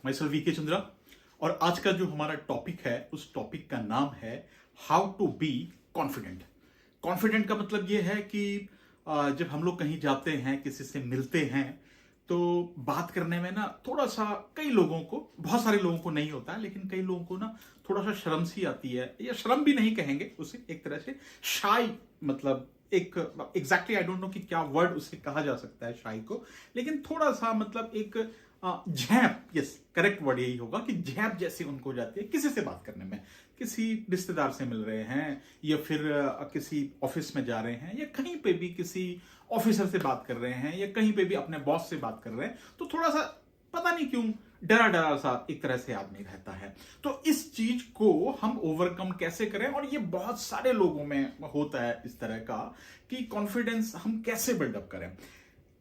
मैं sir VK Chandra. और आज का जो हमारा टॉपिक है उस टॉपिक का नाम है how to be confident. Confident का मतलब ये है कि जब हम लोग कहीं जाते हैं, किसी से मिलते हैं, तो बात करने में ना थोड़ा सा कई लोगों को, बहुत सारे लोगों को नहीं होता है, लेकिन कई लोगों को ना थोड़ा सा शर्म सी आती है, या शर्म भी नहीं कहेंगे उसे, एक तरह से शाई, मतलब एक एग्जैक्टली आई डोंट नो कि क्या वर्ड उसे कहा जा सकता है शाई को, लेकिन थोड़ा सा मतलब एक झैप, यस करेक्ट वर्ड यही होगा कि झैप जैसी उनको हो जाती है किसी से बात करने में। किसी रिश्तेदार से मिल रहे हैं, या फिर किसी ऑफिस में जा रहे हैं, या कहीं पे भी किसी ऑफिसर से बात कर रहे हैं, या कहीं पे भी अपने बॉस से बात कर रहे हैं, तो थोड़ा सा पता नहीं क्यों डरा डरा सा एक तरह से आदमी रहता है। तो इस चीज को हम ओवरकम कैसे करें, और ये बहुत सारे लोगों में होता है इस तरह का कि कॉन्फिडेंस हम कैसे बिल्डअप करें।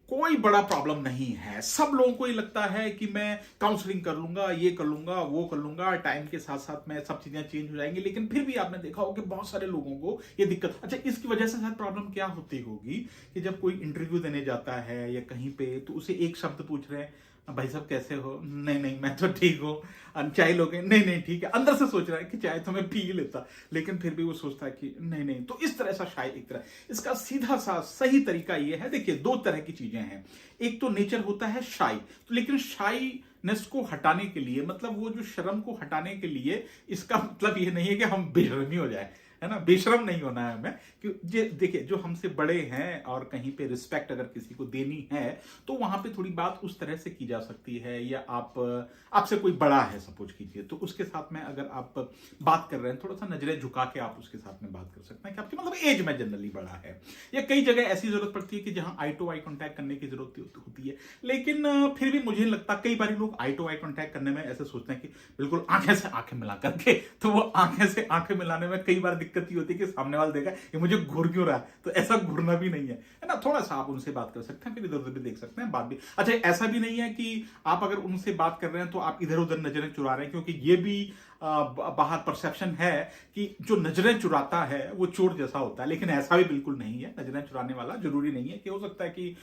कोई बड़ा प्रॉब्लम नहीं है, सब लोगों को ये लगता है कि मैं काउंसलिंग कर लूंगा, ये कर लूंगा, वो कर लूंगा, टाइम के साथ साथ में सब चीजें चेंज हो जाएंगी। लेकिन फिर भी आपने देखा होगा कि बहुत सारे लोगों को ये दिक्कत, अच्छा इसकी वजह से शायद प्रॉब्लम क्या होती होगी कि जब कोई इंटरव्यू देने जाता है या कहीं पे, तो उसे एक शब्द पूछ रहे हैं, भाई साहब कैसे हो, नहीं नहीं मैं तो ठीक हूँ, चाय लोगे, नहीं नहीं ठीक है, अंदर से सोच रहा है कि चाय तो मैं पी ही लेता, लेकिन फिर भी वो सोचता है कि नहीं नहीं। तो इस तरह सा शायद एक तरह, इसका सीधा सा सही तरीका ये है, देखिए दो तरह की चीजें हैं। एक तो नेचर होता है शाई, तो लेकिन शाईनेस को हटाने के लिए, मतलब वो जो शर्म को हटाने के लिए, इसका मतलब ये नहीं है कि हम बेशर्मी हो जाए, है ना, बेशरम नहीं होना है हमें। कि देखिए जो हमसे बड़े हैं और कहीं पे रिस्पेक्ट अगर किसी को देनी है, तो वहां पे थोड़ी बात उस तरह से की जा सकती है। या आपसे कोई बड़ा है सपोज कीजिए, तो उसके साथ में अगर आप बात कर रहे हैं, थोड़ा सा नजरें झुका के आप उसके साथ में बात कर सकते हैं कि आपकी मतलब एज में जनरली बड़ा है। या कई जगह ऐसी जरूरत पड़ती है कि जहां आई टू आई कॉन्टैक्ट करने की जरूरत होती है, लेकिन फिर भी मुझे लगता कई बार लोग आई टू आई कॉन्टैक्ट करने में ऐसे सोचते हैं कि बिल्कुल आंखें से आंखें मिला करके, तो वो आंखें से आंखें मिलाने में कई बार दिक्कत ही होती है कि सामने वाला देखा ये मुझे घूर क्यों रहा है, तो ऐसा घूरना भी नहीं है ना। थोड़ा सा आप उनसे बात कर सकते हैं, फिर इधर उधर भी देख सकते हैं, बात भी। अच्छा ऐसा भी नहीं है कि आप अगर उनसे बात कर रहे हैं तो आप इधर उधर नजरें चुरा रहे हैं, क्योंकि ये भी बाहर परसेप्शन है कि जो नजरें चुराता है वो चोर जैसा होता है, लेकिन ऐसा भी बिल्कुल नहीं है। नजरें चुराने वाला जरूरी नहीं है कि, हो सकता है कि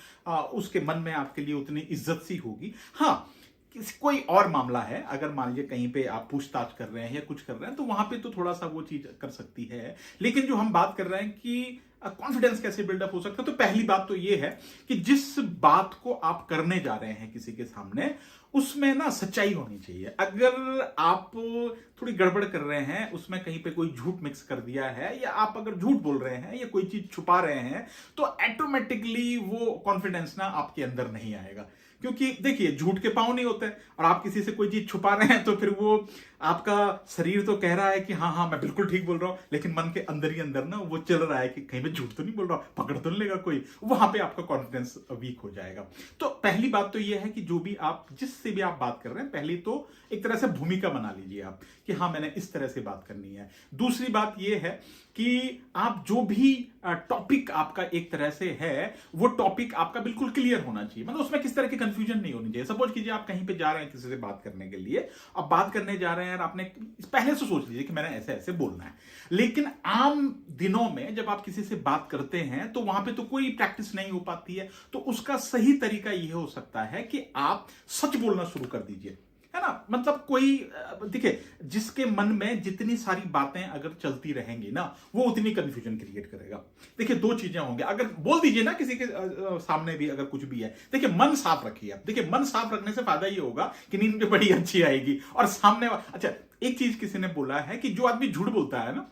उसके मन में आपके लिए उतनी इज्जत सी होगी। हाँ, कोई और मामला है, अगर मान लीजिए कहीं पे आप पूछताछ कर रहे हैं या कुछ कर रहे हैं, तो वहां पे तो थोड़ा सा वो चीज कर सकती है। लेकिन जो हम बात कर रहे हैं कि कॉन्फिडेंस कैसे बिल्डअप हो सकता है, तो पहली बात तो ये है कि जिस बात को आप करने जा रहे हैं किसी के सामने, उसमें ना सच्चाई होनी चाहिए। अगर आप थोड़ी गड़बड़ कर रहे हैं, उसमें कहीं पे कोई झूठ मिक्स कर दिया है, या आप अगर झूठ बोल रहे हैं या कोई चीज छुपा रहे हैं, तो ऑटोमेटिकली वो कॉन्फिडेंस ना आपके अंदर नहीं आएगा। क्योंकि देखिए झूठ के पांव नहीं होते, और आप किसी से कोई चीज छुपा रहे हैं, तो फिर वो आपका शरीर तो कह रहा है कि हाँ हाँ मैं बिल्कुल ठीक बोल रहा हूं, लेकिन मन के अंदर ही अंदर ना वो चल रहा है कि कहीं मैं झूठ तो नहीं बोल रहा हूं, पकड़ तो नहीं लेगा कोई, वहां पे आपका कॉन्फिडेंस वीक हो जाएगा। तो पहली बात तो ये है कि जो भी आप, जिससे भी आप बात कर रहे हैं, पहले तो एक तरह से भूमिका बना लीजिए आप कि हाँ मैंने इस तरह से बात करनी है। दूसरी बात यह है कि आप जो भी टॉपिक आपका एक तरह से है, वो टॉपिक आपका बिल्कुल क्लियर होना चाहिए, मतलब उसमें किस तरह की कंफ्यूजन नहीं होनी चाहिए। सपोज कीजिए आप कहीं पे जा रहे हैं किसी से बात करने के लिए, अब बात करने जा रहे हैं और आपने पहले से सोच लीजिए कि मैंने ऐसे ऐसे बोलना है, लेकिन आम दिनों में जब आप किसी से बात करते हैं तो वहां पे तो कोई प्रैक्टिस नहीं हो पाती है। तो उसका सही तरीका यह हो सकता है कि आप सच बोलना शुरू कर दीजिए, है ना। मतलब कोई, देखिए जिसके मन में जितनी सारी बातें अगर चलती रहेंगी ना, वो उतनी कंफ्यूजन क्रिएट करेगा। देखिए दो चीजें होंगी, अगर बोल दीजिए ना किसी के सामने भी अगर कुछ भी है, देखिए मन साफ रखिए आप। देखिए मन साफ रखने से फायदा ये होगा कि नींद भी बड़ी अच्छी आएगी। और सामने, अच्छा एक चीज किसी ने बोला है कि जो आदमी झूठ बोलता है ना,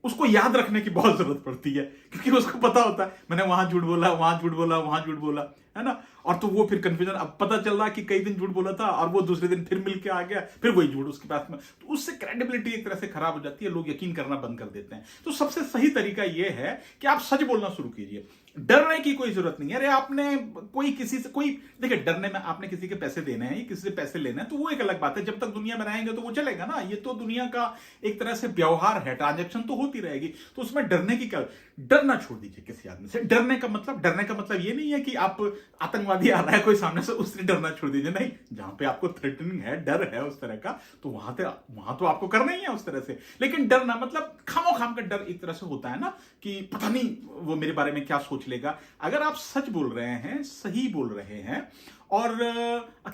उसको याद रखने की बहुत जरूरत पड़ती है, क्योंकि उसको पता होता है मैंने वहां झूठ बोला, वहां झूठ बोला, वहां झूठ बोला, है ना। और तो वो फिर कंफ्यूजन, अब पता चल रहा कि कई दिन झूठ बोला था और वो दूसरे दिन फिर मिल के आ गया, फिर वही झूठ उसके पास में, तो उससे क्रेडिबिलिटी एक तरह से खराब हो जाती है, लोग यकीन करना बंद कर देते हैं। तो सबसे सही तरीका यह है कि आप सच बोलना शुरू कीजिए। डरने की कोई जरूरत नहीं है। अरे आपने कोई किसी से, कोई देखिए डरने में, आपने किसी के पैसे देने हैं, किसी से पैसे लेने हैं, तो वो एक अलग बात है। जब तक दुनिया में रहेंगे तो वो चलेगा ना, ये तो दुनिया का एक तरह से व्यवहार है, ट्रांजैक्शन तो होती रहेगी, तो उसमें डरने की क्या, डरना छोड़ दीजिए किसी आदमी से। डरने का मतलब ये नहीं है कि आप आतंकवादी आ रहा है कोई सामने से, उससे डरना छोड़ दीजिए, नहीं। जहां पे आपको थ्रेटनिंग है, डर है उस तरह का, तो वहां तो आपको करना ही है उस तरह से। लेकिन डरना मतलब खामोखाम का डर एक तरह से होता है ना, कि पता नहीं वो मेरे बारे में क्या सोच लेगा। अगर आप सच बोल रहे हैं, सही बोल रहे हैं, और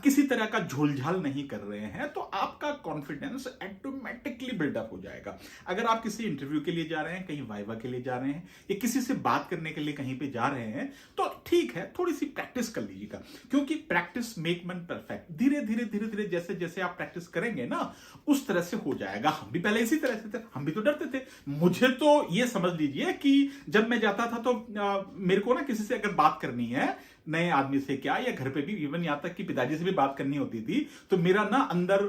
किसी तरह का झोलझाल नहीं कर रहे हैं, तो आपका कॉन्फिडेंस ऑटोमेटिकली बिल्डअप हो जाएगा। अगर आप किसी इंटरव्यू के लिए जा रहे हैं, कहीं वाइवा के लिए जा रहे हैं, या किसी से बात करने के लिए कहीं पे जा रहे हैं, तो ठीक है, थोड़ी सी प्रैक्टिस कर लीजिएगा, क्योंकि प्रैक्टिस मेक मैन परफेक्ट। धीरे धीरे धीरे धीरे जैसे जैसे आप प्रैक्टिस करेंगे ना, उस तरह से हो जाएगा। हम भी पहले इसी तरह से थे, हम भी तो डरते थे। मुझे तो ये समझ लीजिए कि जब मैं जाता था तो मेरे को ना किसी से अगर बात करनी है, नए आदमी से क्या, या घर पे भी इवन यहां तक कि पिताजी से भी बात करनी होती थी, तो मेरा ना अंदर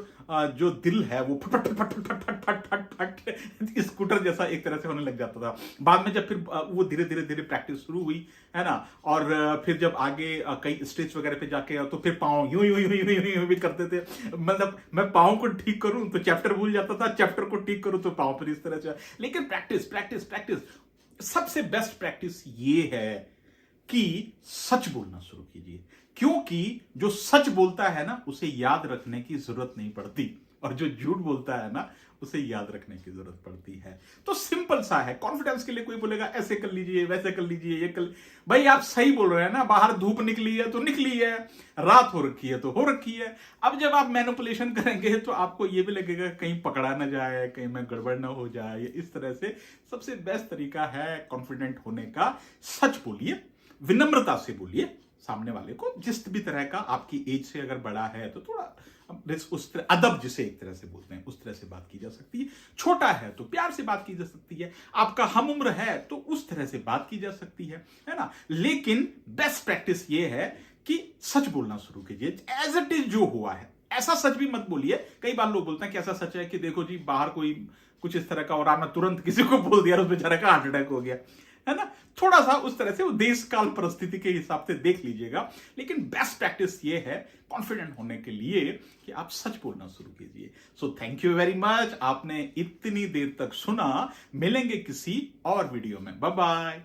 जो दिल है वो फट फट फट फट फट फट फट फट स्कूटर जैसा एक तरह से होने लग जाता था। बाद में जब फिर वो धीरे धीरे धीरे प्रैक्टिस शुरू हुई, है ना, और फिर जब आगे कई स्टेज वगैरह पे जाके तो फिर पाँव यूं यूं यूं यूं यूं यूं भी करते थे। मतलब मैं पाँव को ठीक करूं तो चैप्टर भूल जाता था, चैप्टर को ठीक करूं तो पाँव पर इस तरह से। लेकिन प्रैक्टिस प्रैक्टिस प्रैक्टिस, सबसे बेस्ट प्रैक्टिस ये है कि सच बोलना शुरू कीजिए, क्योंकि जो सच बोलता है ना, उसे याद रखने की जरूरत नहीं पड़ती, और जो झूठ बोलता है ना, उसे याद रखने की जरूरत पड़ती है। तो सिंपल सा है। कॉन्फिडेंस के लिए कोई बोलेगा ऐसे कर लीजिए, वैसे कर लीजिए, ये कर, भाई आप सही बोल रहे हैं ना, बाहर धूप निकली है तो निकली है, रात हो रखी है तो हो रखी है। अब जब आप मैनिपुलेशन करेंगे तो आपको ये भी लगेगा कहीं पकड़ा ना जाए, कहीं में गड़बड़ ना हो जाए। इस तरह से सबसे बेस्ट तरीका है कॉन्फिडेंट होने का, सच बोलिए, विनम्रता से बोलिए सामने वाले को। जिस भी तरह का, आपकी एज से अगर बड़ा है तो थोड़ा उस तरह अदब, जिसे एक तरह से बोलते हैं, उस तरह से बात की जा सकती है। छोटा है तो प्यार से बात की जा सकती है। आपका हम उम्र है तो उस तरह से बात की जा सकती है ना। लेकिन बेस्ट प्रैक्टिस ये है कि सच बोलना शुरू कीजिए, एज इट इज जो हुआ है। ऐसा सच भी मत बोलिए। कई बार लोग बोलते हैं कि ऐसा सच है कि देखो जी बाहर कोई कुछ इस तरह का, और आपने तुरंत किसी को बोल दिया, उस बेचारे का हार्ट अटैक हो गया, है ना। थोड़ा सा उस तरह से वो देश काल परिस्थिति के हिसाब से देख लीजिएगा। लेकिन बेस्ट प्रैक्टिस ये है कॉन्फिडेंट होने के लिए कि आप सच बोलना शुरू कीजिए। So thank you very much, आपने इतनी देर तक सुना। मिलेंगे किसी और वीडियो में। Bye bye.